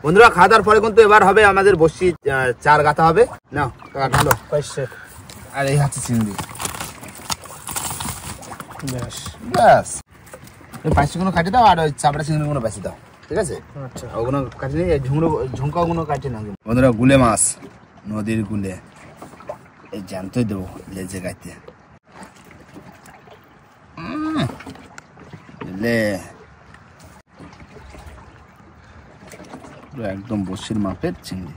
বন্ধুরা খাওয়া দাওয়ার পরে কিন্তু এবার হবে আমাদের বসি চার গাঁথা হবে। নাও ঢালো আর এই হচ্ছে চিংড়ি। ব্যাস পাঁচশো কাটি দাও আর ওই চাপড়া চিংড়ি গুলো বেশি দাও, ঠিক আছে? আচ্ছা ওগুলো কাটি নিয়ে ঝুমকা গুলো কাটি না। বন্ধুরা গুলে মাছ, নদীর গুলে, এই জ্যান্তই দেবো লেজে গাইতে। একদম বসির মাপের চিংড়ি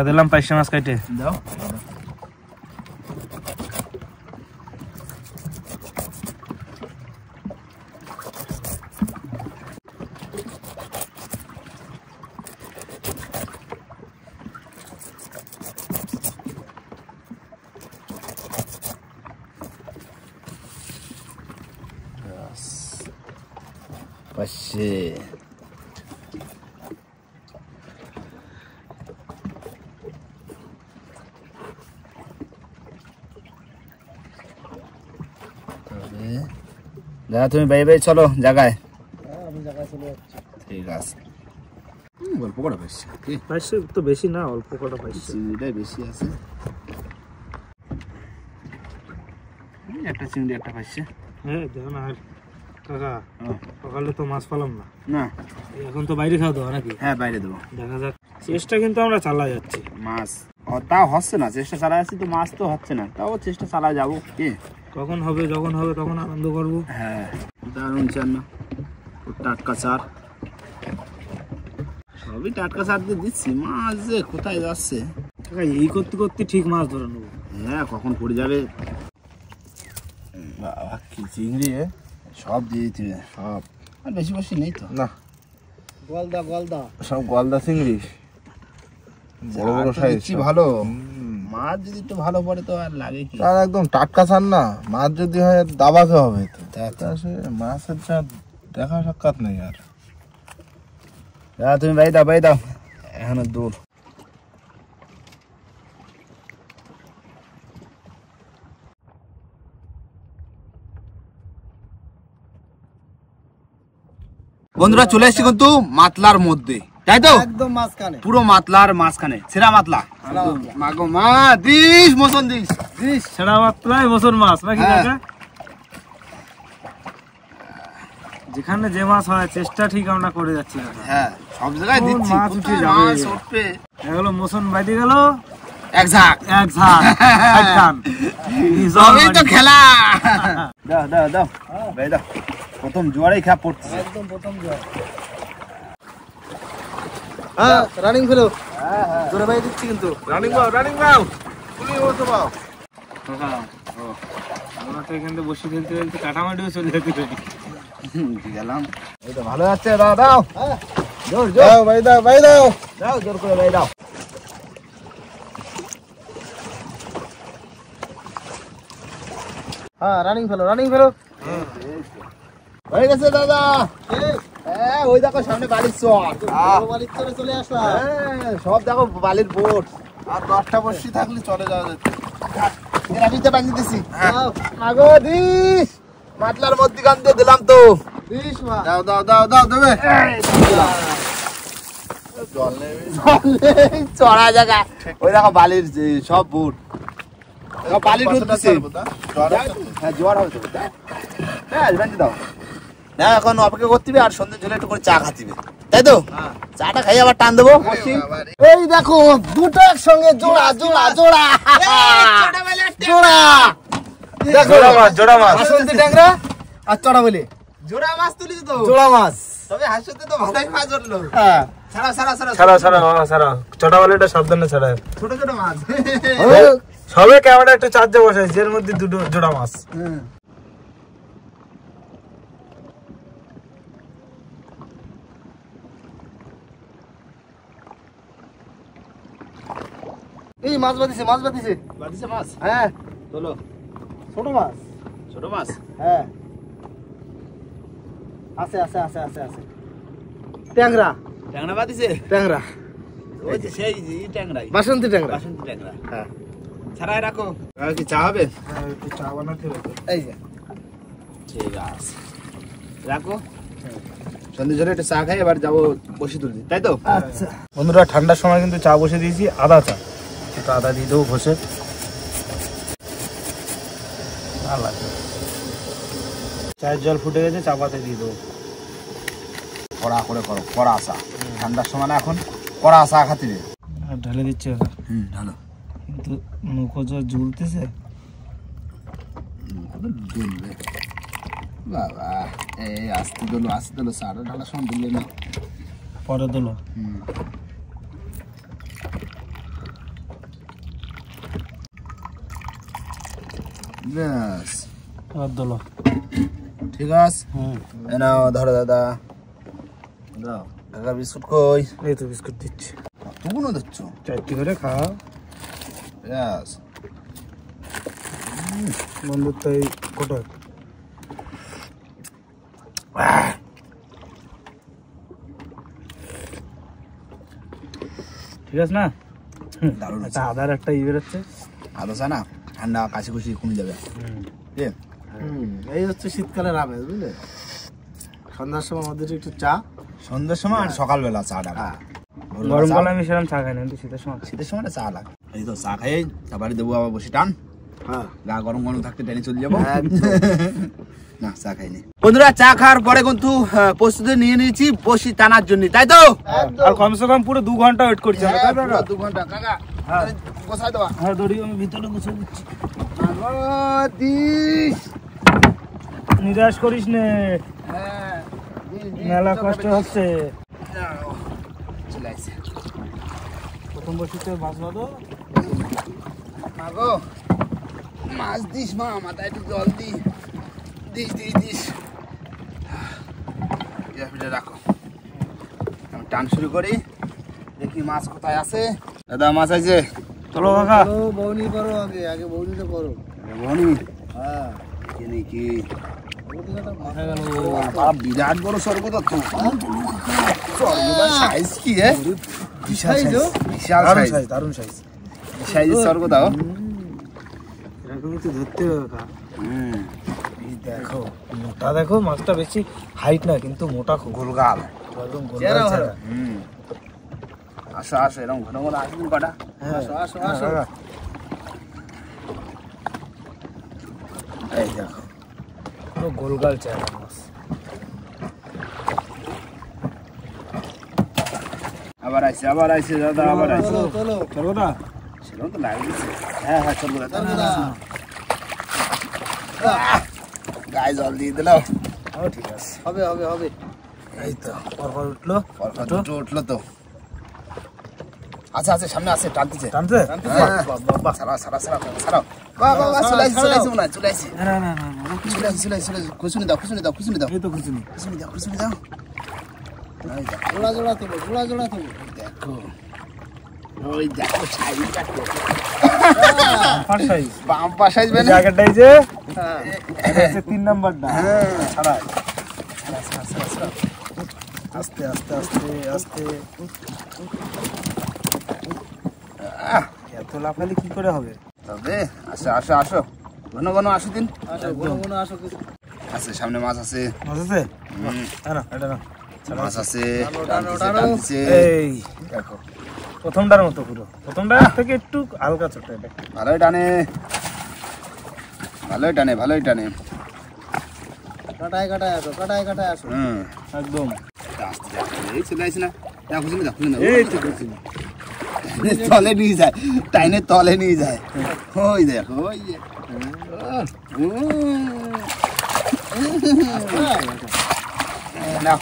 দিলাম। পাঁচশো মাছ কাটে দাও। পাশে দাদা তুমি বাই বাই চলো জায়গায়। আমি জায়গায় চলে যাচ্ছি। ঠিক আছে। অল্প কটা পাইছি, পাইছে তো বেশি না, অল্প কটা পাইছে। চিংড়িটাই বেশি আছে। একটা চিংড়ি একটা পাইছে। হ্যাঁ দেখো না। আর কাকা সকালে তো মাছ পেলাম না। না এখন তো বাইরে খাওয়া দাওয়া নাকি? হ্যাঁ বাইরে দেবো। দেখা যাক, চেষ্টা কিন্তু আমরা চালা যাচ্ছি। মাছ তাও হচ্ছে না, চেষ্টা চালা যাচ্ছি তো মাছ তো হচ্ছে না, তাও চেষ্টা চালা যাবো। কি কখন হবে, যখন হবে তখন আনন্দ করবো। হ্যাঁ দারুণ চার না, টাটকা চার, সবই টাটকা চার দিয়ে দিচ্ছি। মাছ যে কোথায় যাচ্ছে এই করতে করতে ঠিক মাছ ধরে নেবো। হ্যাঁ কখন পড়ে যাবে। বাবা কি চিংড়ি, সব দিয়ে দিতে হবে সব, আর বেশি বেশি নেই তো না। গলদা গলদা সব গলদা চিংড়ি, বড় বড় সাইজ ভালো। মাছ যদি একটু ভালো পড়ে তো আর লাগে কি, আর একদম টাটকা চান না। মাছ যদি হয় দাবাতে হবে তো, মাছের যা দেখা সাক্ষাৎ নেই আর। তুমি বাই দাও এখানে দূর। বন্ধুরা চলে এসেছি কিন্তু মাতলার মধ্যে, তাই তো? একদম মাঝখানে, পুরো মাতলার মাঝখানে, সেরা মাতলা। মাগো মা দিস মোচন দিস সেরা মাতলাই মোচন মাছ নাকি কাকা? যেখানে যে মাছ হয় চেষ্টা ঠিক আমরা করে যাচ্ছি। হ্যাঁ সব জায়গায় দিচ্ছি, মাছ উঠে যাবে। এগুলো মোচন বাইতে গেল এক ঝাঁক সবই তো খেলা। দাও ভাই দাও, প্রথম জোয়ারেই খেয়া পড়ছে। একদম প্রথম জোয়ার। হ্যাঁ রানিং ফেলো। হ্যাঁ জোরে ভাই দিচ্ছি কিন্তু। রানিং বাও তুমি ও তো বাও কাকা আমরা তো এখানে বসে খেলতে খেলতে কাটামাটিও চলে যেতে পারি। গেলাম, এই তো ভালো যাচ্ছে। দাও জোর দাও ভাই দাও জোর করে ভাই দাও। হ্যাঁ রানিং ফেলো হয়ে গেছে দাদা। হ্যাঁ ওই দেখো সামনে বালির চর, বাড়ির চলে চলে আসলাম। হ্যাঁ সব দেখো বালির বোট। আর 10টা বসি থাকলে চলে যাওয়া যেত। এরাবিতে বানিয়ে দিছি। আগো দিস মাতলার মধ্যিখান দিয়ে দিলাম তো। দিস মা দাও দেবে। চড়া জায়গা, ওই দেখো বালির সব বোট, বালির উঠতেছে। হ্যাঁ জোয়ার হবে তো। হ্যাঁ বানিয়ে দাও। না এখন অপেক্ষা করতে হবে, আর সন্ধ্যে ঝোলে একটু করে চা খাতিবে, তাই তো? চাটা খাই আবার টান দেবো। এই দেখো দুটো একসঙ্গে জোড়া জোড়া জোড়া জোড়া। জোড়া মাছ বাসন্তী ট্যাংরা আর চড়া বলে জোড়া মাছ তুলি তো, জোড়া মাছ। তবে হাসতে তো ভালোই মাছ ধরলো। হ্যাঁ ছাড়া ছোট বলেটা সাবধানে ছাড়া। ছোট ছোট মাছ সবে ক্যামেরা একটা চার্জে বসাইছে, এর মধ্যে দুটো জোড়া মাছ। এই মাছ বাঁধিছে মাছ। হ্যাঁ চলো ছোট মাছ। ছোট মাছ। হ্যাঁ আছে ট্যাংরা ট্যাংরা বাদিছে। ট্যাংরা ওই যে সেই ট্যাংরাই, বাসন্তী ট্যাংরা। বাসন্তী ট্যাংরা। হ্যাঁ ছাড়াই রাখো। আর কি চা হবে? একটু চা বানাতে হবে। এই যে ঠিক আছে রাখো। সন্ধ্যে ঝোলে একটু চা খাই, এবার যাবো বসি তুলতে, তাই তো? আচ্ছা বন্ধুরা, ঠান্ডার সময় কিন্তু চা বসে দিয়েছি, আদা চা, একটু আদা দিয়ে দেবো ঘষে। ভালো লাগবে। চায়ের জল ফুটে গেছে, চা পাতা দিয়ে দেবো। কড়া করে করো, কড়া চা। ঠান্ডার সময় না এখন কড়া চা খাতে হবে। আর ঢেলে দিচ্ছি ওটা। ভালো। কিন্তু নৌকো জল ঝুলতেছে। জ্বলবে বাবা, এই আস্তে দিলো চাটা ঢালার সময় দিলে না, পরে দিল। ব্যাস আর দিল। ঠিক আছে। এই নাও ধরো দাদা, দাও কাকা। বিস্কুট কই? এই তো বিস্কুট দিচ্ছি। কতগুলো দিচ্ছ? 4টি করে খাওয়া। ব্যাস বন্ধুত্ব এই কোটা। ঠিক আছে না? দারুণ একটা আদার একটা ই বেরোচ্ছে। আদা চা না, ঠান্ডা কাশি কুশি কমে যাবে। এই হচ্ছে শীতকালের আমেজ, বুঝলে? সন্ধ্যার সময় আমাদের একটু চা, সন্ধ্যার সময় আর সকালবেলা চাটা। গরমকালে আমি সেরকম চা খাই না, কিন্তু শীতের সময়। শীতের সময় চা লাগে। এই তো চা খাই, তারপরে দেবো আবার বসে টান। হ্যাঁ গা গরম গরম থাকতে টেনে চলে যাবো। না চা খাইনি। বন্ধুরা, চা খাওয়ার পরে কিন্তু প্রস্তুতি নিয়ে নিয়েছি বসি টানার জন্য, তাই তো? আর কমসে কম পুরো 2 ঘন্টা ওয়েট করছি আমরা, তাই না? 2 ঘন্টা কাকা। হ্যাঁ। বসাই দেওয়া। হ্যাঁ, দড়ি আমি ভিতরে গুছিয়ে দিচ্ছি। নিরাশ করিস নে, মেলা কষ্ট হচ্ছে। চলে আসছে। প্রথম বসিতে মাছ বাঁধো। মাগো, মাছ দিস মা, মাথায় একটু জল দিস। রাখো, আমি টান শুরু করি, দেখি মাছ কোথায় আছে। দাদা মাছ আছে? চলো কাকা। বৌনি করো, আগে বৌনিটা করো। বনি হ্যাঁ কি হয়ে গেল। বিরাট বড় স্বর্গদা তো। স্বর্গদার সাইজ কি হে? বিশাল দারুণ সাইজ, সাইজ, দারুণ সাইজ। সাইজের স্বর্গদাও। এরকমই তো ধরতে হবে কাকা। এই দেখো মোটা, দেখো মাছটা বেশি হাইট না, কিন্তু মোটা খুব। গোলগাল। একদম গোলগাল চেহারা। আসো এরকম ঘন ঘন আসবেন কটা। হ্যাঁ, আসো কাকা। এই দেখো পুরো গোলগাল চেহারা মাছ। আবার আইছে দাদা, আবার আইছে। চলো চলো দা। সেরকম তো লাগছে। হ্যাঁ চলবো দাদা। গায়ে জল দিয়ে দিলাম। ঠিক আছে, হবে। এই তো পরপর উঠলো। পরপর দুটো উঠলো তো। আচ্ছা সামনে আছে, টানতেছে। টানতে? বাহ, সারাও। বাহ, চলে আসছে মনে হয়, চলে আসছে। না চলে আসছে। খুশুনি দাও। এই তো খুঁজুনি। খুশুনি দাও। এই দেখো, জোড়া তোলো। দেখো। ওই দেখো সাইজ দেখো। First size. বাম্পার সাইজ বেনে। জায়গাটাই যে 3 নাম্বারটা। ছাড়াই। আস্তে। এত লাফালে কি করে হবে? তবে আসো। ঘন আসো দিন। আসো কিছু। আছে সামনে মাছ আছে। মাছ আছে? না, এটা না। মাছ আছে। টানো। টানতেছে। এই দেখো, প্রথমটার মতো পুরো। প্রথমটার থেকে একটু হালকা ছোট এটা। ভালোই টানে। কাটায় আসো। একদম। এই চলে আসছে না। খুশুনি দাও। এই তো খুঁজুনি। তলে নিয়ে যায়, টাইনে তলে নিয়ে যায়। ওই দেখো, ওই যে। নাও।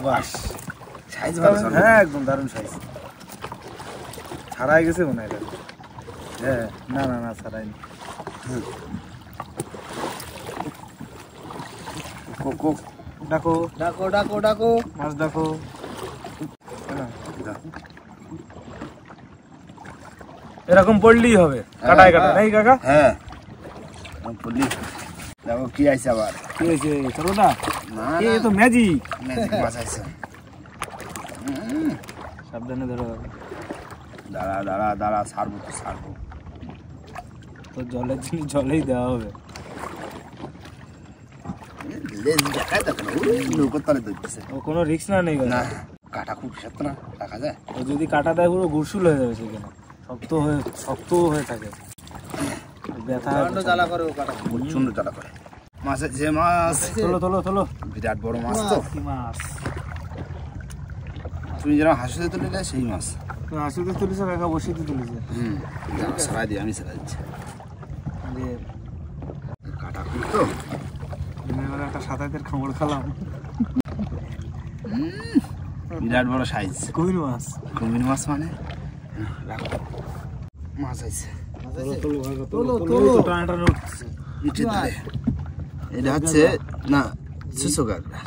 বাস। সাইজ ভালো। হ্যাঁ, একদম দারুণ সাইজ। ছাড়াই গেছে মনে হয় এটা। হ্যাঁ, না ছাড়াইনি। ডাকো মাছ ডাকো। এরকম পড়লেই হবে, কাটায় নাই কাকা? হ্যাঁ বললি। দেখো কি আইছে আবার। কি হয়েছে? চলো দা। না এই তো ম্যাজিক। ম্যাজিক মাছ আইছে। সাবধানে ধরো কাকা। দাঁড়া ছাড়বো। তো জলের জিনিস জলেই দেওয়া হবে। লেজ দেখায় দেখো না, নৌকোর তলে ধরতেছে। ও কোনো রিস্ক না নেই না কাটা খুব শক্ত না, রাখা যায়। ও যদি কাটা দেয় পুরো গুরসুল হয়ে যাবে সেখানে, শক্ত হয়ে থাকে, ব্যথা জ্বালা করে ও কাটা। প্রচন্ড জ্বালা করে। মাছের যে মাছ, তোলো বিরাট বড় মাছ তো। কি মাছ? তুমি যেরকম হাসিতে তুলিলে সেই মাছ। তুই হাসিতে তুলিস কাকা, বসিতে তুলিছে? সারাই দিই, আমি সারাই দিচ্ছি। যে কাটা খুব তো, দিনের বেলা একটা সাঁতারের খামড় খেলাম, বিরাট বড় সাইজ কুমির মাছ। কুমির মাছ মানে রাখো, মাছ আছে টানা উঠছে ইটের ধারে। এটা হচ্ছে না সুসো কাঁকড়া।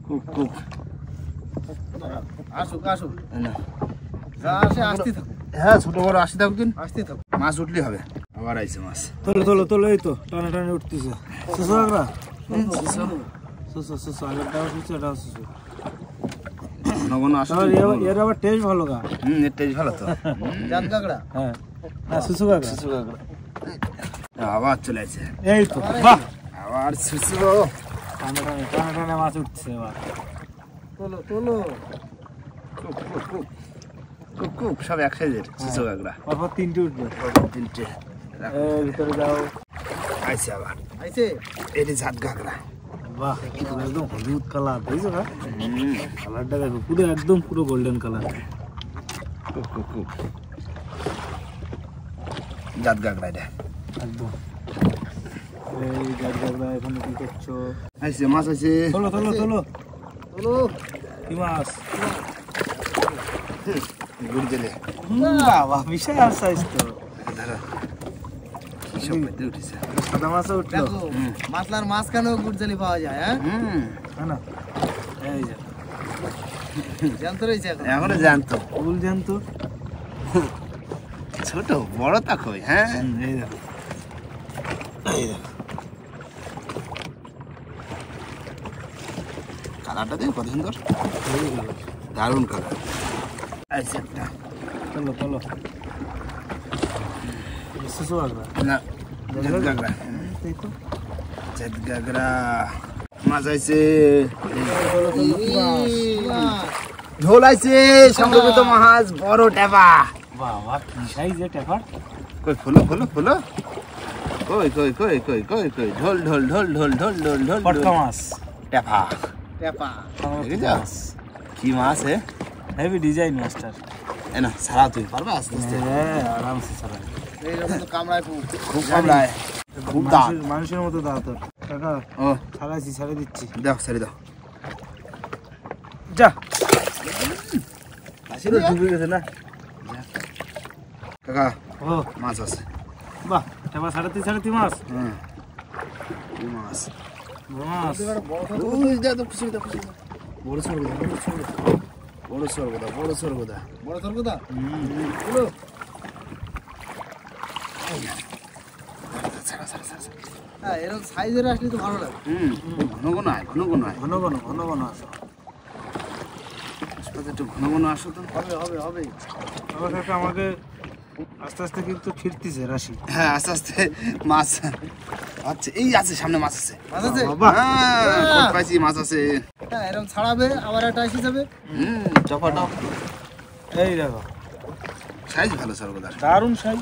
খুব খুব আসুক আসুক, না আসতে থাকো। হ্যাঁ ছোট বড় আসতে থাকুক, দিন আসতে থাকো। মাছ উঠলেই হবে। আবার আইছে মাছ। তোলো এই তো টানা উঠতেছে। সুসু কাঁকড়া, সুসু আগেরটাও সুসু, এটাও সুসু। ঘন ঘন আসে, এর আবার টেস্ট ভালো গা। এর টেস্ট ভালো তো। জাত কাঁকড়া। হ্যাঁ সুসু কাঁকড়া। আবার চলে আসে, এই তো বাহ, আবার সুসু। টানা মাছ উঠছে এবার। তোলো খুব খুব খুব খুব খুব সব এক সাইজের সুসু কাঁকড়া। তারপর 3টে উঠবে। 3টে ভিতরে যাও। আইছে আবার। আইছে। এটি জাত কাঁকড়া। বাহ, একদম হলুদ কালার, দেখছো না কালারটা? দেখো পুরো একদম পুরো গোল্ডেন কালার। খুব খুব খুব জাত কাঁকড়া এটা একদম। এই গাছগুলো এখন কি করছো? আইছে মাছ আছে। তোলো কি মাছ? গুড় দিলে বাবা, বিশাল সাইজ তো। ধরো কি সব পেতে উঠেছে। সাদা মাছও উঠলো। দেখো মাছলার মাঝখানেও গুড়জালি পাওয়া যায়। হ্যাঁ হ্যাঁ না, এই যে জানতে রয়েছে এখন। এখনো জানতো ফুল জানতো। ছোট বড় তা কই। হ্যাঁ এই দেখো, কালারটা দেখো কত সুন্দর, দারুণ কালার। আইছে একটা। তোলো সুসু কাঁকড়া না জাত কাঁকড়া। দেখো। জাত কাঁকড়া মাছ আইছে। ঝোল আইছে, সংরক্ষিত মাছ, বড় টেপা। বাবা কি সাইজের টেপার। কই ফুলো ফুলো ফুলো, কই কই কই কই কই কই ঢোল ঢোল ঢোল ঢোল ঢোল ঢোল ঢোল পটকা মাছ, টেপা। টেপা। দেখেছ কি মাছ? Heavy design master. এ না সারা তুই পারবে আস্তে আস্তে। হ্যাঁ আরামসে চালা। এইরকম তো কামড়ায় খুব কামড়ায়, খুব দাঁত। মানুষের মতো দাও তোর কাকা। ও ছেড়ে দিচ্ছি। দাও ছেড়ে দাও। যা পুরো ডুবে গেছে না কাকা। ও মাছ আছে। বাহ, টেপা সাড়ে মাছ। হ্যাঁ কি মাছ? মাছ ওই যা তো খুশি দাও, খুশি দাও। বড় সরগোদা, বড় সরগোদা, বড় সরগোদা, বড় সরগোদা। ছাড়া ছাড়া ছাড়া। হ্যাঁ এরকম সাইজের আসলে তো ভালো লাগে। ঘন ঘন আয়, ঘন ঘন আয়। ঘন ঘন আসো। হাসপাতালে একটু ঘন ঘন আসো তো। হবে। আমার কাকা আমাকে আস্তে আস্তে কিন্তু ফিরতেছে রাশি। হ্যাঁ আস্তে আস্তে মাছ আচ্ছা, এই আছে সামনে মাছ আছে। মাছ আছে। বাবা হ্যাঁ পাইছি মাছ আছে। হ্যাঁ এরকম ছাড়াবে, আবার একটা এসে যাবে। টপা টপ। এই দেখো সাইজ ভালো সরগোদার। দারুণ সাইজ।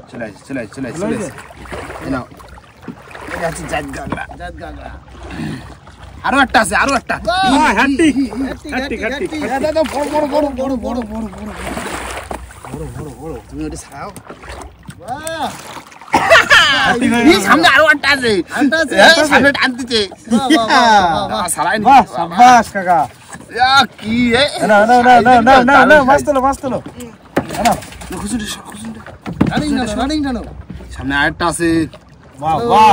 চলে আসছে চলে আসছে চলে আসছে চলে আসছে। এই নাও, এই আছে জাত কাঁকড়া। জাত কাঁকড়া। আরো একটা আছে, আরো একটা। হাঁটি হাঁটি। দাদা বড় বড় বড় বড় বড় বড় বড় বড় বড়। তুমি ওটা ছাড়াও। বাহ, এই সামনে আরো একটা আছে। আরেকটা আছে? হ্যাঁ, সামনে টানতেছে। বাহ। সারাই নি। বাহ সাবাস কাকা। কি এ? না মাছ তোলো খুশুন সর, খুশুন। রানিং টানো। সামনে আরেকটা আছে। বাহ বাহ।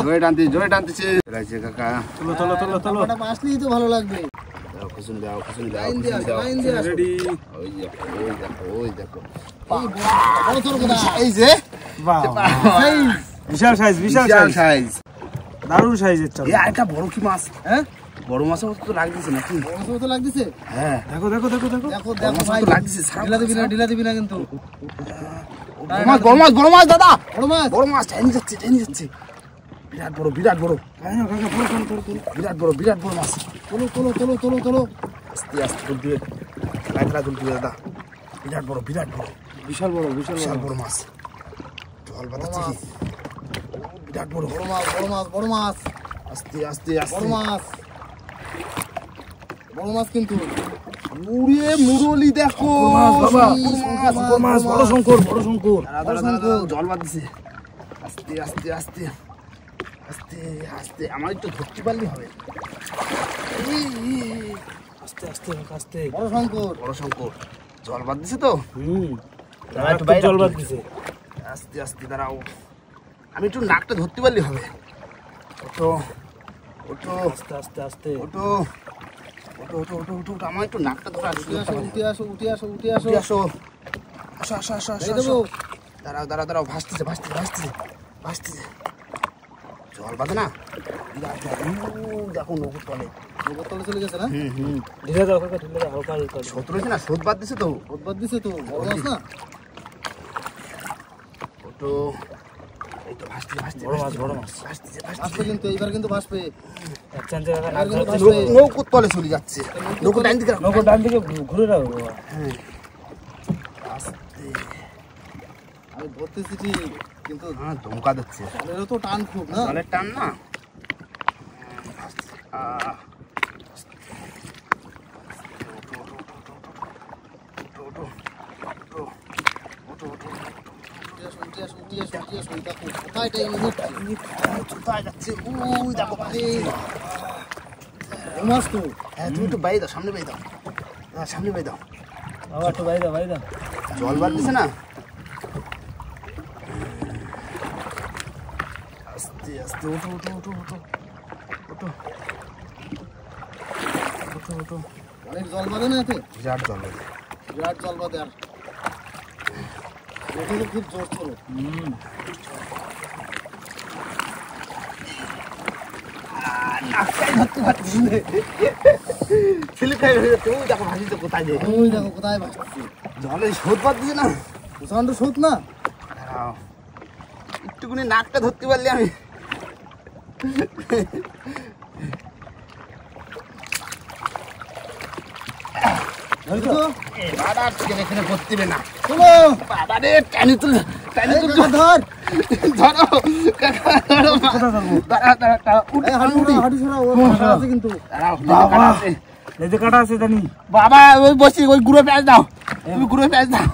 জোরে টানতেছে। রাইছে কাকা। তোলো ওটা আসলেই তো ভালো লাগবে। দাও খুশুন দাও, খুশুন দাও, লাইন খুশুন দাও। দিয়ে আসো। রেডি। ওই দেখো, ওই দেখো, ওই দেখো। বড় সরগোদা। এই যে বাহ বিশাল সাইজ সাইজ। দারুণ সাইজের চাল। এই আরেকটা বড় কি মাছ? হ্যাঁ বড় মাছের মতো তো লাগতেছে নাকি? বড় সরগোদা তো লাগতেছে। হ্যাঁ দেখো দেখো বড় মাছ ভাই, তো লাগতেছে। ঢিলা দিবি না কিন্তু। বড় মাছ দাদা, বড় মাছ। বড় মাছ টেনে যাচ্ছে। বিরাট বড় বিরাট বড় বিরাট বড় মাছ। তোলো আস্তে আস্তে তুলবে, খেলা তুলবে দাদা। বিরাট বড় বিশাল বড় মাছ। জল বাতাচ্ছে কি, বিরাট বড় বড় মাছ আস্তে আস্তে আস্তে বড় মাছ কিন্তু মুড়িয়ে মুরলি দেখো বড় শঙ্কর জল বাঁধছে। আস্তে আস্তে আস্তে আস্তে আস্তে আমার একটু ধরতে পারলে হবে। আস্তে আস্তে আস্তে বড় শঙ্কর জল বাদ দিছে তো। জল বাদ দিছে। আস্তে আস্তে দাঁড়াও, আমি একটু নাকটা ধরতে পারলে হবে। ওটো ওটো আস্তে আস্তে আস্তে ওটো ওটো ওটো ওটো ওটো ওটো আমার একটু নাকটা ধরে উঠে আসো আসো আসো আসো আসো আসো আসো। দাঁড়াও দাঁড়াও দাঁড়াও, ভাসতেছে ভাসতেছে ভাসতেছে ভাসতেছে। জল বাঁধে না, দেখো নৌকোর তলে চলে গেছে না? ঢিলে দাও কাকা, ঢিলে দাও হালকা হালকা। শোধ রয়েছে না, শোধ বাদ দিছে তো। বড় মাছ না? ওটো এই তো ভাসতেছে ভাসতেছে বড় মাছ ভাসতেছে ভাসবে ভাসতেছে। কিন্তু এইবার কিন্তু ভাসবে। এক চান্সে কাকা নাক আর কিন্তু ধরছে। ভাসবে। নৌকোর তলে চলে যাচ্ছে। নৌকো ডাইন দিকে রাখো। নৌকো ডান দিকে ঘুরে রাখো বাবা। হ্যাঁ আস্তে। আমি ধরতেছি ঠিক, কিন্তু হ্যাঁ ধমকা দিচ্ছে, জলেরও তো টান খুব না? জলের টান না। উঠে আসো, দেখো, কোথায় টাইম হচ্ছে? কোথায় যাচ্ছে? ওই দেখো ভাই। বড় মাছ তো। হ্যাঁ তুমি একটু বাইরে দাও, সামনে বাইরে দাও। হ্যাঁ সামনে বাইরে দাও। বাবা একটু বাইরে দাও। জল বার দিছে না। আস্তে আস্তে ওঠো ওঠো ওঠো ওঠো ওঠো ওঠো ওঠো। অনেক জল বাঁধে না এতে? বিরাট জল বাঁধে। বিরাট জল বাঁধে। আর ওখানে খুব জোর ছিল। কোথায় যে ওই দেখো কোথায় ভাসছে। জলে শোধ বাদ দিছে না। প্রচন্ড স্রোত না? দাঁড়াও, একটুখানি নাকটা ধরতে পারলে আমি। ধরছো? এবার আর চিকেন এখানে করতে হবে না। চলো। বাবা রে, টানি তুল ধর। ধরো কাকা, ধরো। দাঁড়া দাঁড়া দাঁড়া, উঠ, এই হাঁটু উঠি। সরাও, হাঁটু সরাও, ও কাটা আছে কিন্তু। দাঁড়াও, বাবা। কাটা আছে। লেজে কাটা আছে জানি। বাবা ওই বসি, ওই গুঁড়ো পেঁয়াজ দাও, তুমি গুঁড়ো পেঁয়াজ দাও,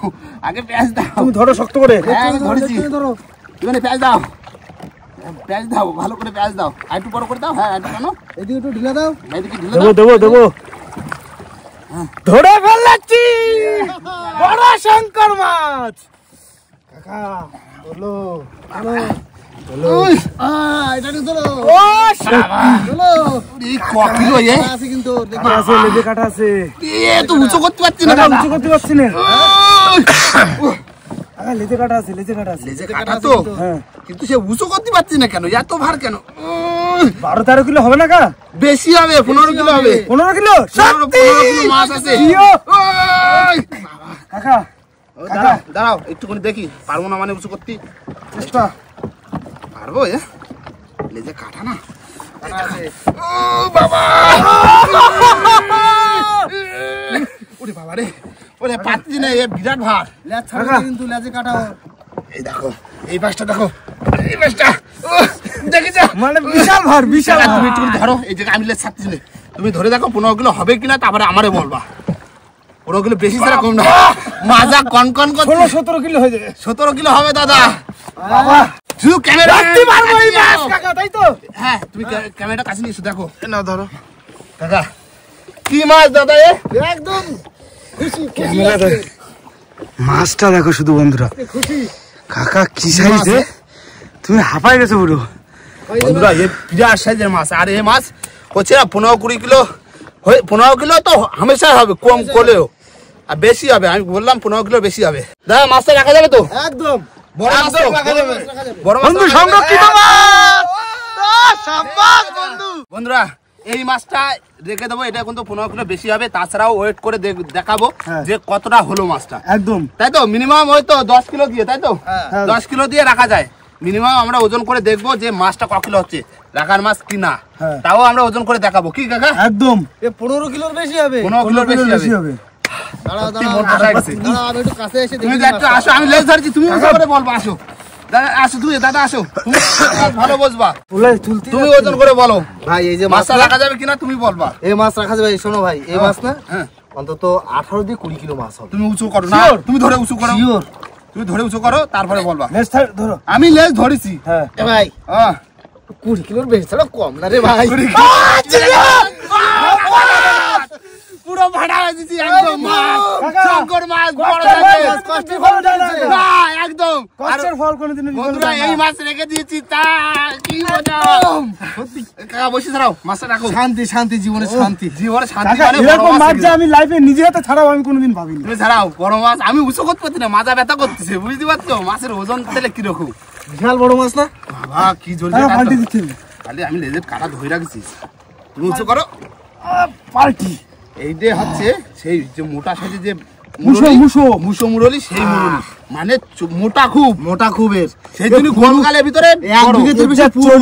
আগে পেঁয়াজ দাও। তুমি ধরো শক্ত করে। হ্যাঁ আমি ধরেছি। ধরো। তুমি পেঁয়াজ দাও, পেঁয়াজ দাও, ভালো করে পেঁয়াজ দাও। আর একটু বড় করে দাও। হ্যাঁ একটু কেন এদিকে একটু ঢিলা দাও। এদিকে ঢিলে দাও। দেবো ধরে ফেললাচ্ছি বড় শঙ্কর মাছ। কাকা চলো। উই, এটা নিয়ে চলো। ও শাবা চলো। এই ক কিলো এ? আছে কিন্তু, দেখো। কাটা আছে, লেজে কাটা আছে। এ তো উঁচু করতে পারছি না কাকা দাদা। উঁচু করতে পারছি না। উই, কাকা লেজে কাটা আছে। লেজে কাটা তো, হ্যাঁ কিন্তু সে উঁচু করতে পারছি না কেন? এত ভার কেন? উই, 12-13 কিলো হবে না কা? বেশি হবে, 15 কিলো হবে। 15 কিলো? 15 কিলো মাছ আছে। জিও। উই, কাকা দাঁড়াও দাঁড়াও, একটুখানি দেখি পারবো না মানে উঁচু করতে। চেষ্টা। পারবো এ? লেজে কাটা না। কাটা আছে। ও বাবা, ওরে বাবা রে, ওরে পাচ্ছি না, এ বিরাট ভার। লেজ ছাড়া কাকা। কিন্তু লেজে কাটা। এই দেখো, এই মাছটা দেখো, এই মাছটা দেখেছ? মানে বিশাল ভার, বিশাল দাদা, ভার। তুমি একটু ধরো, এই জায়গায় আমি লেজ ছাড়তেছি না। তুমি ধরে দেখো 15 কিলো হবে কিনা, তারপরে আমারে বলবা। 15 কিলো বেশি ছাড়া কম না। মাজা কনকন করছে। 16-17 কিলো হয়ে যাবে। 17 কিলো হবে দাদা। বাবা শুধু ক্যামেরা রাখতে পারবো এই মাছ কাকা, তাই তো? হ্যাঁ তুমি ক্যামেরাটা কাছে নিয়ে এসো, দেখো না ধরো কাকা কি মাছ দাদা এ? একদম খুশি, ক্যামেরা ধর। মাছটা দেখো শুধু বন্ধুরা। খুশি। কাকা কি সাইজ রে, তুমি হাঁপাই গেছো পুরো। বন্ধুরা এ বিরাট সাইজের মাছ, আর এই মাছ হচ্ছে না 15-20 কিলো, 15 কিলো তো হামেশা হবে, কম করলেও আর বেশি হবে। আমি বললাম 15 কিলো বেশি হবে। দাদা মাছটা রাখা যাবে তো? একদম বড় মাছ তো? রাখা যাবে। বড় মাছ বন্ধু তো? সংরক্ষিত মাছ। সাবাস বন্ধু। বন্ধুরা এই মাছটা রেখে দেবো, এটা কিন্তু 15 কিলো বেশি হবে। তাছাড়াও ওয়েট করে দেখাবো হ্যাঁ। যে কতটা হলো মাছটা, একদম তাই তো? মিনিমাম হয়তো 10 কিলো দিয়ে, তাই তো? হ্যাঁ। 10 কিলো দিয়ে রাখা যায়। মিনিমাম আমরা ওজন করে দেখবো যে মাছটা ক কিলো হচ্ছে, রাখার মাছ কি না, হ্যাঁ। তাও আমরা ওজন করে দেখাবো, কি কাকা? একদম 15 কিলোর বেশি হবে, 15 কিলোর বেশি হবে। সত্যি মন খারাপ হয়ে গেছে। তুমি যে একটু আসো, আমি লেজ ধরছি, তুমি ওজন করে বলবা, আসো দাদা, আসো তুমি, দাদা আসো, তুমি ভালো বুঝবা, তুমি ওজন করে বলো ভাই। এই যে মাছটা রাখা যাবে কিনা তুমি বলবা। এই মাছ রাখা যাবে, শোনো ভাই, এই মাছ না হ্যাঁ, অন্তত 18 দিয়ে 20 কিলো মাছ হবে। তুমি উঁচু করো না, তুমি ধরে উঁচু করো, তুমি ধরে উঁচু করো, তারপরে বলবা। ধরো, আমি লেজ ধরেছি। হ্যাঁ ভাই, 20 কিলোর বেশি ছাড়া কম না রে ভাই। পুরো ভাড়া হয়ে দিছি একদম মাছ, শঙ্কর মাছ, বড় সাইজের। কষ্টের ফল না, একদম কষ্টের ফল কোনোদিন বন্ধুরা এই মাছ রেখে দিয়েছি, তা কি মজা। সত্যি কাকা বসে ছাড়াও, মাছটা রাখো। শান্তি, শান্তি, জীবনে শান্তি, জীবনে শান্তি মানে বড় এরকম মাছ মাছ যে আমি লাইফে নিজে হাতে ছাড়াও আমি কোনোদিন ভাবিনি। তুমি ছাড়াও বড় মাছ, আমি উঁচু করতে পারছি না, মাজা ব্যথা করতেছে, বুঝতে পারছো? মাছের ওজন দিলে কিরকম বিশাল বড় মাছ না, বাবা, কি জ্বলছে পাল্টি দিচ্ছে খালি, আমি লেজের কাটা ধরে রাখছি। তুমি উঁচু করো, পাল্টি। এই যে হচ্ছে সেই যে মোটা সাইজে যে মুসো মুসো মুরলি, সেই মুরলি মানে মোটা খুব, মোটা খুবের, সেই জন্য গোলগালের ভিতরে এক বিঘের বেশি পুরো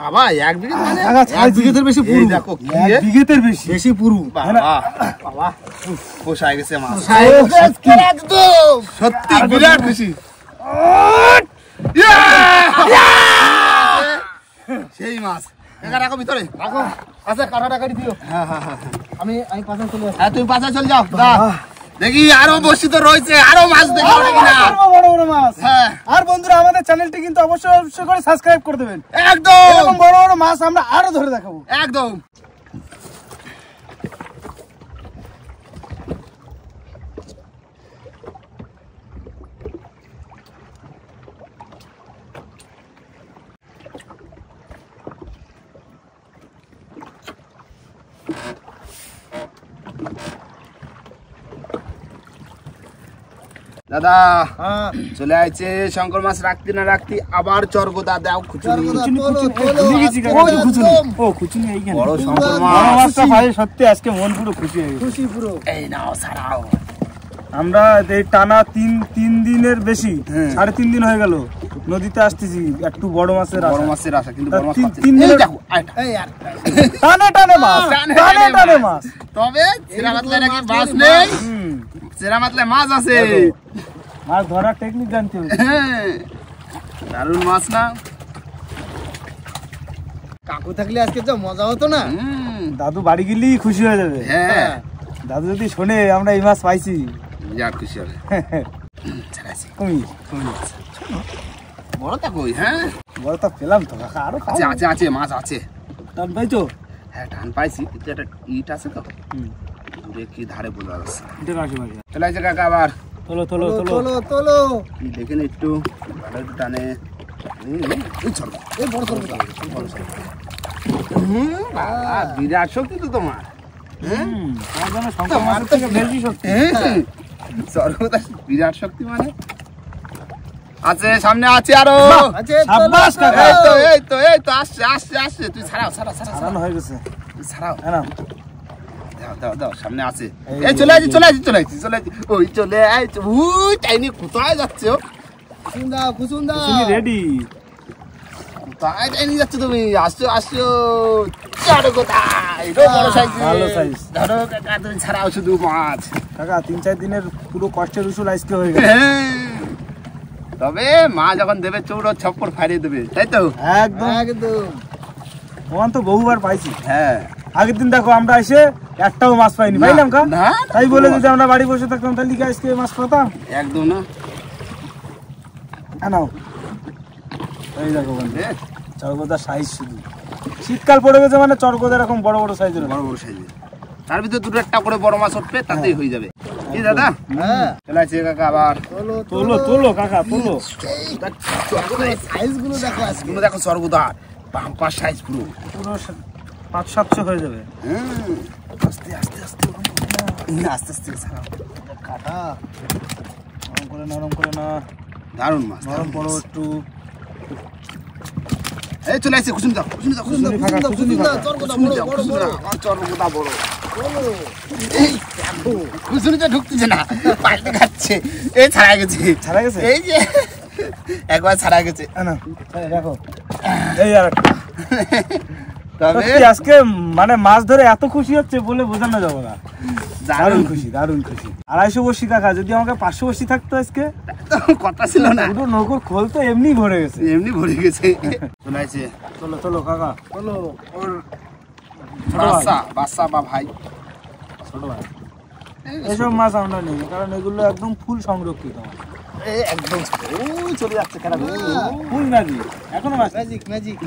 বাবা, 1 বিঘে মানে 1 বিঘের বেশি পুরো, দেখো কি 1 বিঘের বেশি পুরো। বাবা বাবা, পোষায় গেছে মাছ, একদম সত্যি বিরাট খুশি। সেই মাছ একা রাখো ভিতরে, রাখো। আচ্ছা, কাটাটা কাটি দিও। হ্যাঁ হ্যাঁ হ্যাঁ, আমি পাশে চলে আসি। হ্যাঁ তুমি পাশে চলে যাও, দেখি আরো বসি তো রয়েছে, আরো মাছ দেখো নাকি না। বড় বড় মাছ। হ্যাঁ আর বন্ধুরা, আমাদের চ্যানেলটি কিন্তু অবশ্যই করে সাবস্ক্রাইব করে দেবেন। একদম এরকম বড় বড় মাছ আমরা আরো ধরে দেখাবো। একদম। দাদা চলে আইছে শঙ্কর মাছ, রাখতে না রাখতে আবার চরগোদা দাও, খুচুনি বড় শঙ্কর মাছ। সত্যি আজকে মন পুরো খুশি হয়ে গেছে, খুশি পুরো। এই নাও ছাড়াও, আমরা এই টানা তিন দিনের বেশি, 3.5 দিন হয়ে গেল নদীতে আসতেছি একটু বড় মাছের আশা, কিন্তু বড় মাছ পাচ্ছি না। তিন দিনের এই দেখো, টানে মাছ, টানে মাছ। তবে চেরা মাতলে নাকি মাছ নেই, চেরা মাতলে মাছ আছে, মাছ ধরার টেকনিক জানতে হবে। দারুণ মাছ না, কাকু থাকলে আজকে যা মজা হতো না। দাদু বাড়ি গেলেই খুশি হয়ে যাবে। হ্যাঁ, দাদু যদি শোনে আমরা এই মাছ পাইছি, যা খুশি হবে। বড়টা কই? হ্যাঁ বড়টা পেলাম তো কাকা, আরো আছে আছে আছে, মাছ আছে। টান পাইছো? হ্যাঁ টান পাইছি, কিন্তু একটা ইট আছে তো দূরে, কি ধারে বোঝা যাচ্ছে। চলে আসছে কাকা আবার, তোলো তোলো তোলো তোলো, দেখেন একটু ভালো, একটু টানে। বিরাট শক্তি তো তোমার, বিরাট শক্তি মানে আছে, সামনে আছে আরো। এই তো আসছে আসছে আসছে, তুই ছাড়াও ছাড়াও ছাড়াও হয়ে গেছে, ছাড়াও, দাও দাও, সামনে আছে। এই চলে আসছি চলে আসছি চলে আসছি চলে আসছি, ওই চলে আসছে, ওই টাইনি কোথায় যাচ্ছে? কুসুন্দা রেডি, কোথায় টাইনি যাচ্ছে তুমি? আসছো আসছো, চড়ো কোথায়, বড় সাইজ, ভালো সাইজ। ধরো কাকা, তুমি ছাড়াও শুধু মাছ। কাকা 3-4 দিনের পুরো কষ্টের উসুল আজকে হয়ে গেছে। তবে মা যখন দেবে চৌড়ো ছপ্পর ফাড়িয়ে দেবে, তাই তো? একদম একদম, ওখান তো বহুবার পাইছি। হ্যাঁ, আগের দিন দেখো আমরা এসে একটাও মাছ পাইনি, পাইলাম কা? তাই বলে যদি আমরা বাড়ি বসে থাকতাম তাহলে কি আজকে মাছ পেতাম? একদম না। নাও, এই দেখো বন্ধু, চরগোদার সাইজ শুধু, শীতকাল পড়ে গেছে মানে চরগোদা এরকম বড় বড় সাইজের, বড় বড় সাইজের, তার ভিতরে দুটো একটা করে বড় মাছ উঠবে, তাতেই হয়ে যাবে। কি দাদা? হ্যাঁ চলে আসছে কাকা আবার, তোলো তোলো কাকা তোলো, সাইজ গুলো দেখো, আজগুলো দেখো চরগোদা, বাম্পার সাইজ পুরো, পুরো 500-700 হয়ে যাবে। আস্তে আস্তে আস্তে আস্তে আস্তে ছাড়াও, কাটা নরম করে না, দারুণ মাছ, নরম বড় একটু। এই চলে আসছে, কুসুম দাও কুসুম দাও কুসুম দাও, চরগোদা বড়, এই দেখো কুসুমটা ঢুকতেছে না, পাল্টে খাচ্ছে। এই ছাড়া গেছে, ছাড়া গেছে, এই যে একবার ছাড়া গেছে না দেখো এই আর একটা। তবে সত্যি আজকে মানে মাছ ধরে এত খুশি হচ্ছে বলে বোঝানো যাবে না। দারুণ খুশি, দারুণ খুশি। 250 বসি কাকা, যদি আমাকে 500 বসি থাকতো আজকে কথা ছিল না। পুরো নৌকোর খোল তো এমনি ভরে গেছে, এমনি ভরে গেছে। চলাইছে চলো চলো কাকা চলো। ওর বাচ্চা বা ভাই, ছোট ভাই এসব মাছ আমরা নেই, কারণ এগুলো একদম ফুল সংরক্ষিত মাছ। একদম ওই চলে যাচ্ছে খেলা ফুল ম্যাজিক, এখনো মাছ ম্যাজিক ম্যাজিক।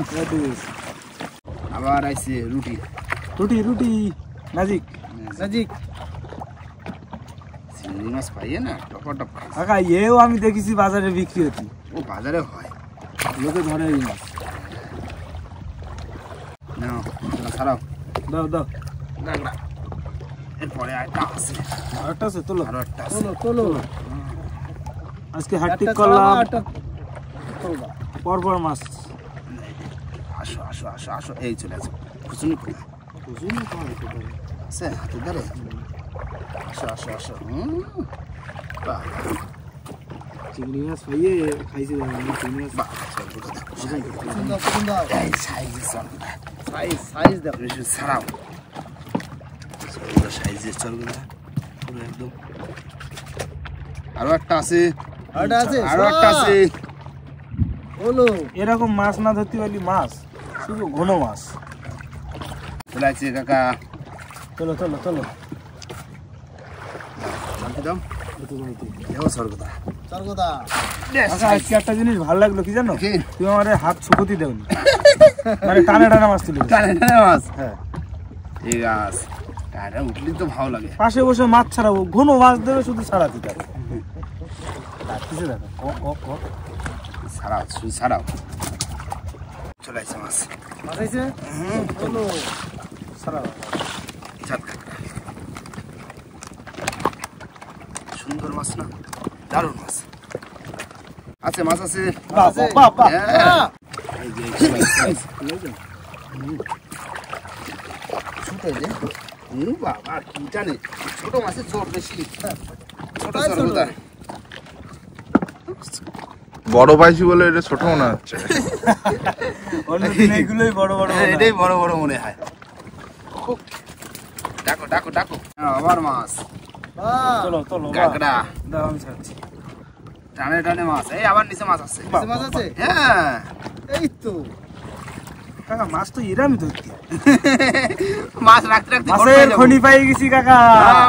আবার আইছে রুটি রুটি রুটি ম্যাজিক ম্যাজিক। চিংড়ি মাছ পাইয়ে না টপ কাকা এও আমি দেখেছি বাজারে বিক্রি হচ্ছে। ও বাজারে হয়, লোকে ধরে এই মাছ। নাও ছাড়াও, দাও দাও। এরপরে আরেকটা আছে, আরেকটা আছে, তোলো আরো একটা আছে। তোলো তোলো। আজকে হাটটি করলাম পরপর মাছ। আসো আসো আসো আসো, এই চলে আসো। খুচুনি আছে হাতের ধারে, আসো আসো আসো। বাহ চিংড়ি মাছ খাইয়ে খাইছি চিংড়ি মাছ। বাহ, সাইজ দেখো বেশি ছাড়াও, সাইজের চলগুলো পুরো একদম। আরো একটা আছে, আরো একটা আছে। হলো এরকম মাছ না ধরতে পারলি মাছ, শুধু ঘন মাছ। চলে আসছে কাকা, চলো চলো চলো। দাও দেখো সরগদা আচ্ছা, আজকে একটা জিনিস ভালো লাগলো কি জানো, কি? তুমি আমার হাত শুকোতে দেওনি, মানে টানে টানে মাছ তুলে। টানে টানে মাছ, হ্যাঁ ঠিক আছে। টানে উঠলি তো ভালো লাগে। পাশে বসে মাছ ছাড়াবো, ঘন মাছ দেবে শুধু ছাড়াতে পারে। ডাকতেছে দেখো, ছাড়াও শুধু ছাড়াও। চলে আসছে মাছ, মাছ আইছে। চলো ছাড়াও। চাঁদ কাঁকড়া, সুন্দর মাছ না, দারুণ মাছ আছে, মাছ আছে। হ্যাঁ। এই যে, চলে আসছে। ছোট যে, বাবা কি জানে, ছোট মাছের জোর বেশি। ছোট সরগদা, বড় পাইছি বলে এটা ছোট মনে হচ্ছে। অন্যদিন এইগুলোই বড় বড় মনে হয়। এটাই বড় বড় মনে হয়। ডাকো ডাকো ডাকো, আবার মাছ, চলো চলো কাঁকড়া, দাও আমি ছাড়ছি। টানে টানে মাছ। এই আবার নিচে মাছ আছে, মাছ আছে। হ্যাঁ এই তো কাকা, মাছ তো এরামই ধরতি। মাছ রাখতে রাখতে মাছের খনি পাই গেছি কাকা,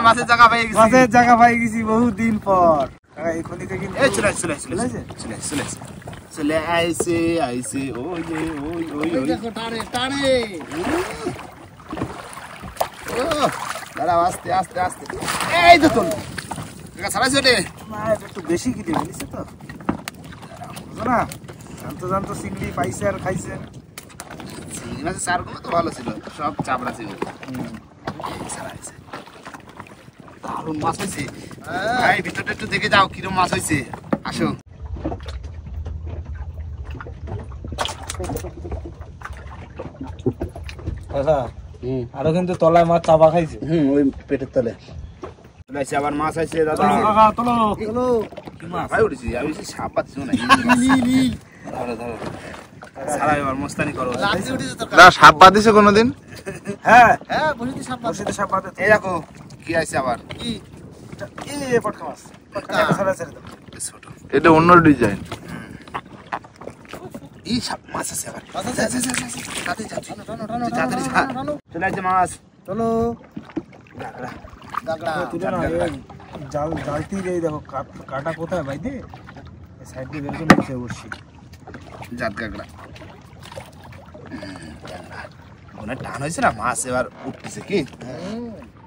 মাছের জায়গা পেয়ে গেছি। মাছের জায়গা পাই গেছি বহুদিন পর। কাকা এই খনিতে কিন্তু এই চলে আসছে, চলে আসছে, চলে আসছে, চলে আসছে, চলে আসছে, চলে আইছে আইছে। ওই যে ওই ওই ওই দেখো টানে টানে। দাঁড়াও, আস্তে আস্তে আস্তে। এই তো তোল কাকা, ছাড়াইছে ওটে। না এটা একটু বেশি কি দিয়ে ফেলিছে তো, বুঝো না, জানতো জানতো চিংড়ি পাইছে আর খাইছে। চিংড়ি মাছের চারগুলো তো ভালো ছিল, সব চাপড়া ছিল। ছাড়াইছে, দারুণ মাছ হয়েছে। ভাই ভিতরটা একটু দেখে যাও কিরম মাছ হয়েছে। আসো, কাকা আরো কিন্তু তলায় মাছ চাপা খাইছে। ওই পেটের তলে চলে আসছে। আবার মাছ আছে দাদা। চলো কাকা চলো চলো। কি মাছ ভাই উঠেছি, আমি ছাপ পাচ্ছি না। ধরো ধরো, ছাড়া এবার মস্তানি করো। না সাপ বাঁধিছে কোনোদিন? হ্যাঁ হ্যাঁ, বসিতে সাপ বাঁধে। এই দেখো কি আছে আবার, কি এই পটকা মাছ, পটকা ছাড়া ছেড়ে দাও। ছোট এটা অন্য ডিজাইন। এই সাপ মাছ আছে আবার। তাড়াতাড়ি যা, তাড়াতাড়ি যা। চলে আসছে মাছ। চলো কাঁকড়া, তুলে না, এই জাল জালতি রে, দেখো কাটা কোথায় ভাই দে, সাইড দিয়ে বের করে নিচে বসছি। জাত কাঁকড়া, বোনের টান হয়েছে না, মাছ এবার উঠতেছে। কি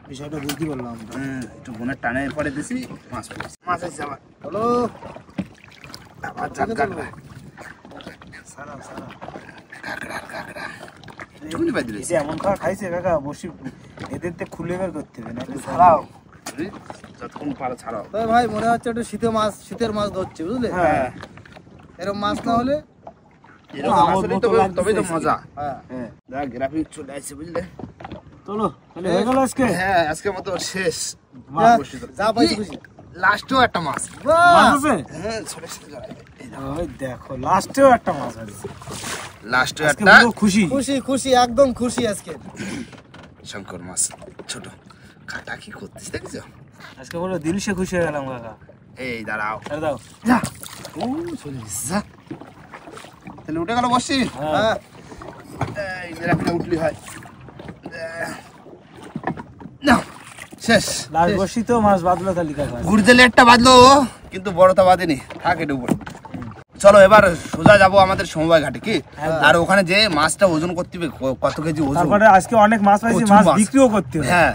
বিষয়টা বুঝতে পারলাম। একটু বোনের টানের পরে দিছি, মাছ পড়েছে। মাছ আছে আবার। চলো আবার জাত কাঁকড়া, সারা সারা কাঁকড়া কাঁকড়া এমনি বাদ দিয়েছে। এমন খাওয়া খাইছে কাকা, বসি এদের তো খুলে বের করতে হবে না। ছাড়াও, যতক্ষণ পারো ছাড়াও। তবে ভাই মনে হচ্ছে একটু শীতের মাছ ধরছে, বুঝলে? হ্যাঁ, এরকম মাছ না হলে এরকম মাছ হলে তবে তো মজা। হ্যাঁ দেখ গ্রাফিক চলে আসছে, বুঝলে? চলো তাহলে হয়ে গেল আজকে। হ্যাঁ, আজকের মতো শেষ। যা পাইছি খুশি। লাস্টেও একটা মাছ। মাছ আছে? হ্যাঁ, চলে এসেছে। ওই দেখো লাস্টেও একটা মাছ আছে, লাস্টে আজকে একটা পুরো খুশি। খুশি খুশি একদম খুশি আজকে। শঙ্কর মাছ ছোট কাটা কি করছিস দেখছো? আজকে পুরো দিলসে খুশি হয়ে গেলাম কাকা। এই দাঁড়াও, ছেড়ে দাও। ও চলে গেছে, যা। তাহলে উঠে গেল বসি। হ্যাঁ। এই যে একটা উঠলি হয় না, শেষ। লাস্ট বসি তো মাছ বাঁধলো তালি কাকা। গুড়জেলে একটা বাঁধলো কিন্তু বড়টা বাঁধেনি, থাক এটা উপরে। চলো এবার সোজা যাবো আমাদের সমবায় ঘাটে, কি আর ওখানে যে মাছটা ওজন করতে হবে, কত কেজি ওজন। তারপরে আজকে অনেক মাছ পাইছি, প্রচুর মাছ মাছ। বিক্রিও করতে হবে। হ্যাঁ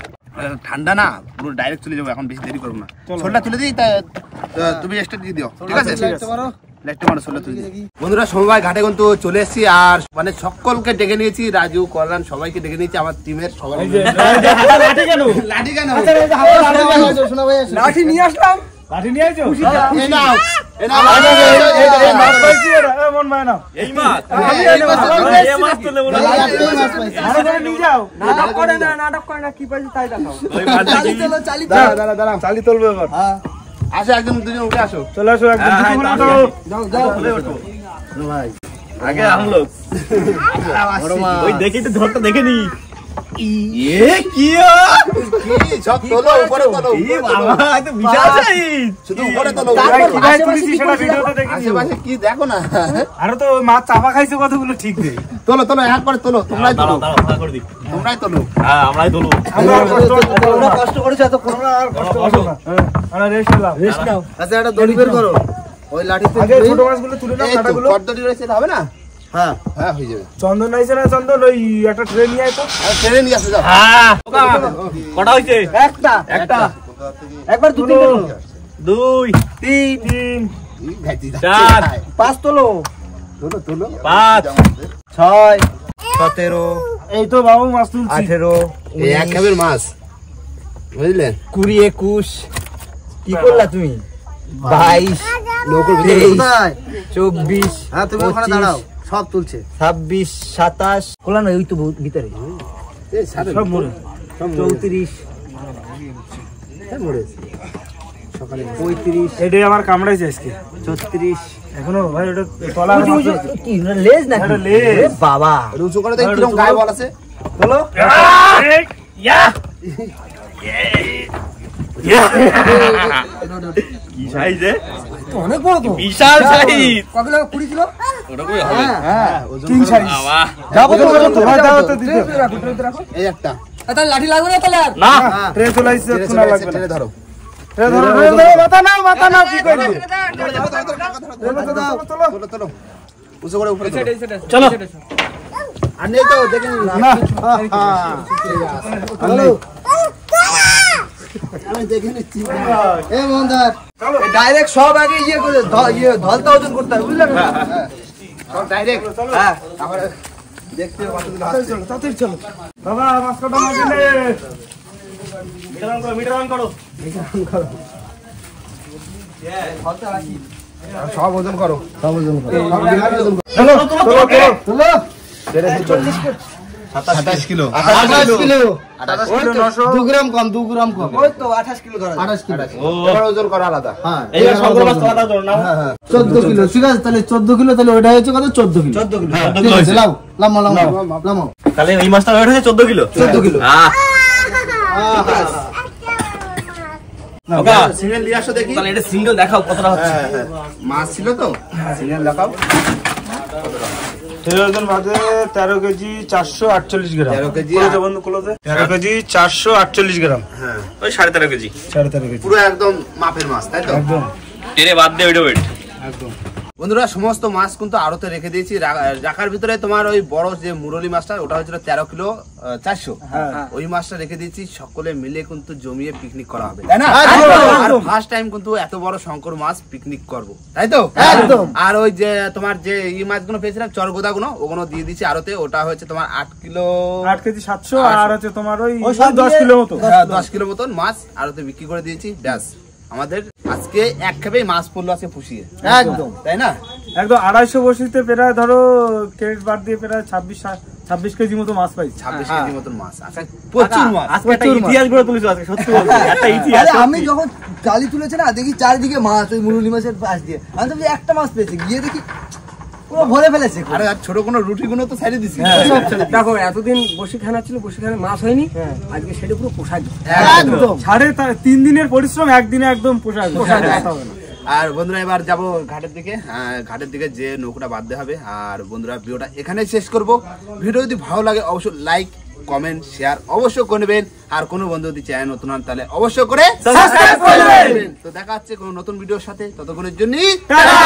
ঠান্ডা না, পুরো ডাইরেক্ট চলে যাবো, এখন বেশি দেরি করবো না। চলো। ছোটটা তুলে দিই, তুমি এক্সট্রা দিয়ে দিও, ঠিক আছে? ঠিক আছে। লাইটটা মারো, ছোটটা তুলে দিই। বন্ধুরা সমবায় ঘাটে কিন্তু চলে এসেছি, আর মানে সকলকে ডেকে নিয়েছি, রাজু কল্যাণ সবাইকে ডেকে নিয়েছি, আমার টিমের সবাই। এই যে, লাঠি কেন? লাঠি কেন? শোনা ভাই আসো। লাঠি নিয়ে আসলাম। লাঠি নিয়ে আইছো? এই নাও, এই নাও। এই মাছ পাইছি এরা, এ মন মায় নাও। এই মাছ এই মাছ তুলে বলো। আরো করে নিয়ে যাও। নাটক করে না কি পাইছি তাই দেখাও। চালি চলো চালি চলো। দাঁড়া দাঁড়া, চালি তুলবে এবার। হ্যাঁ আসো একজন দুজন উঠে আসো। চলে আসো একদম জুতো খুলে ওঠো। যাও যাও। আগে हम लोग ওই দেখি তো ধরটা দেখে নি এ কি কি সব তোলো, উপরে তোলো, এ বাবা এত বিশাল সাইজ শুধু উপরে তোলো। কিভাবে তুলেছি সেটা ভিডিওতে দেখে নিও। আশেপাশে কি দেখো না, আরো তো ওই মাছ চাপা খাইছে কতগুলো ঠিক নেই। তোলো তোলো, এক করে তোলো, তোমরাই তোলো, দাঁড়াও দাঁড়াও করে দি তোমরাই তোলো। হ্যাঁ আমরাই তোলো আমরা আর কষ্ট করতে পারবো না। কষ্ট করেছো এত আমরা আর কষ্ট করবো না। আমরা রেস্ট নিলাম। রেস্ট নাও। আচ্ছা একটা দড়ি বের করো। ওই লাঠিতে আগে ছোট মাছগুলো তুলে নাও, এই তো, কাঁটাগুলো। পর্দটি রয়েছে, এটা হবে না? হ্যাঁ হ্যাঁ হয়ে যাবে। চন্দন আইছে না? চন্দন ওই একটা ট্রে নিয়ে আয় তো। আর ট্রেনে নিয়ে আসো, যাও। হ্যাঁ কটা হইছে একটা একটা একবার দু তিনটে তোলো। 2 তিন। এই ভেজি যাচ্ছে। 4 পাঁচ তোলো। তোলো তোলো। 5 ছয় 17 এই তো বাবু মাছ তুলছি। 18 এই এক খাবের মাছ, বুঝলে? 20 21 কি করলা তুমি 22 নৌকোর ভিতরে কোথায় 24 হ্যাঁ তুমি ওখানে দাঁড়াও সব তুলছে 26 27 কোলা না ওই তো ভিতরে এই সাড়ে সব মরে। 34 35 এটাই আমার কামড়াইছে আজকে। 36 এখনো ভাই ওটা তলা কি লেজ নাকি এটা লেজ। এ বাবা রুচু করে দেখ কিরকম গায়ে বল আছে। বলো। কি সাইজ অনেক বড় তো বিশাল সাইজ কতগুলো 20 কিলো ওটা কই হবে হ্যাঁ তিন সাইজ। বাবা যাবো তো ভাই দাও তো দিতে। রাখো এই একটা তাহলে লাঠি লাগবে না তাহলে আর না ট্রে চলে আইছে, ট্রেনে শোনা চলে লাগবে এসেছে, না। ট্রেনে ধরো। ট্রে ধরো, ট্রে ধরো, মাথা নাও কি করবি? তোলো তোলো, উঁচু করে উপরে তোলো। চলো আর নেই তো, দেখে নিন। না হ্যালো আমি দেখে নিচ্ছি। এ মন্দার ডাইরেক্ট সব আগে ইয়ে করে ধলতা ওজন করতে হবে বুঝলেন না সব ডাইরেক্ট। হ্যাঁ তারপরে দেখতে হবে কতগুলো তাড়াতাড়ি আছে। চলো, তাড়াতাড়ি চলো। বাবা মাছ কাটা মাছ এনে। মিটার অন করো সব ওজন করো। চলো, চলো, চলো। তুলো 27 কিলো। 28 kilo 28 kilo 900। 2 গ্রাম কম 2 গ্রাম কম ওই তো 28 কিলো ধরা 28 কিলো ও এবার ওজন করো আলাদা। হ্যাঁ এইবার শঙ্কর মাছ তোলা দাও না 14 কিলো ঠিক আছে তাহলে 14 কিলো তাহলে ওটা হচ্ছে কত 14 কিলো 14 কিলো ঠিক আছে লাও লামো লামো তাহলে এই মাছটা ওয়েট হচ্ছে 14 কিলো 14 কিলো হ্যাঁ ওকা সিঙ্গেল নিয়ে আসো দেখি। তাহলে এটা সিঙ্গেল দেখাও কতটা হচ্ছে মাছ ছিল তো, সিঙ্গেল দেখাও। ওজন বাদে 13 কেজি 448 গ্রাম। 13 কেজি। ক্লোজে বন্ধু ক্লোজে। 13 কেজি 448 গ্রাম। হ্যাঁ ওই 13.5 কেজি 13.5 কেজি। পুরো একদম মাপের মাছ, তাই তো? একদম টেনে বাদ দে ওইটা ওয়েট একদম। বন্ধুরা সমস্ত মাছ কিন্তু আড়তে রেখে দিয়েছি। রাখার ভিতরে তোমার ওই বড় যে মুরলি মাছটা ওটা হচ্ছিল 13 কিলো 400। ওই মাছটা রেখে দিয়েছি, সকলে মিলে কিন্তু জমিয়ে পিকনিক করা হবে, তাই না? আর ফার্স্ট টাইম কিন্তু এত বড় শঙ্কর মাছ পিকনিক করব, তাই তো? একদম। আর ওই যে তোমার যে এই মাছগুলো পেয়েছিলাম চরগোদাগুলো, ওগুলো দিয়ে দিচ্ছি আড়তে। ওটা হচ্ছে তোমার 8 কিলো 8 কেজি 700 আর হচ্ছে তোমার ওই ওই সব 10 কিলো মতো। 10 কিলো মতন মাছ আড়তে বিক্রি করে দিয়েছি। ব্যাস আমাদের আজকে এক খেপেই মাছ পড়লো আজকে পুষিয়ে, একদম তাই না? একদম 250 বসিতে প্রায় ধরো ক্রেডিট বাদ দিয়ে প্রায় 26 কেজি মতো মাছ পাইছি। 26 কেজি মতন মাছ। আচ্ছা প্রচুর মাছ। আজকে একটা ইতিহাস গড়ে তুলেছো আজকে সত্যি বলছি একটা ইতিহাস আরে আমি যখন জালি তুলেছে না, দেখি চারিদিকে মাছ, ওই মুরুলি মাছের পাশ দিয়ে। আমি তো একটা মাছ পেয়েছি, গিয়ে দেখি পুরো ভরে ফেলেছে। আরে আর ছোট কোনো রুটি গুলো তো সাইডে দিছি। দেখো এতদিন বসিখানা ছিল, বসিখানে মাছ হয়নি, আজকে সেটা পুরো পোষায় একদম 3.5 দিনের পরিশ্রম একদিনে একদম পোষায়। আর বন্ধুরা এবার যাব ঘাটের দিকে। ঘাটের দিকে যে নৌকোটা বাঁধতে হবে। আর বন্ধুরা ভিডিওটা এখানেই শেষ করব। ভিডিও যদি ভালো লাগে অবশ্যই লাইক, কমেন্ট, শেয়ার অবশ্যই করে নেবেন। আর কোনো বন্ধু যদি চ্যানেল নতুন হন তাহলে অবশ্যই করে সাবস্ক্রাইব করে নেবেন। তো দেখা হচ্ছে কোনো নতুন ভিডিওর সাথে, ততক্ষণের জন্য টাটা।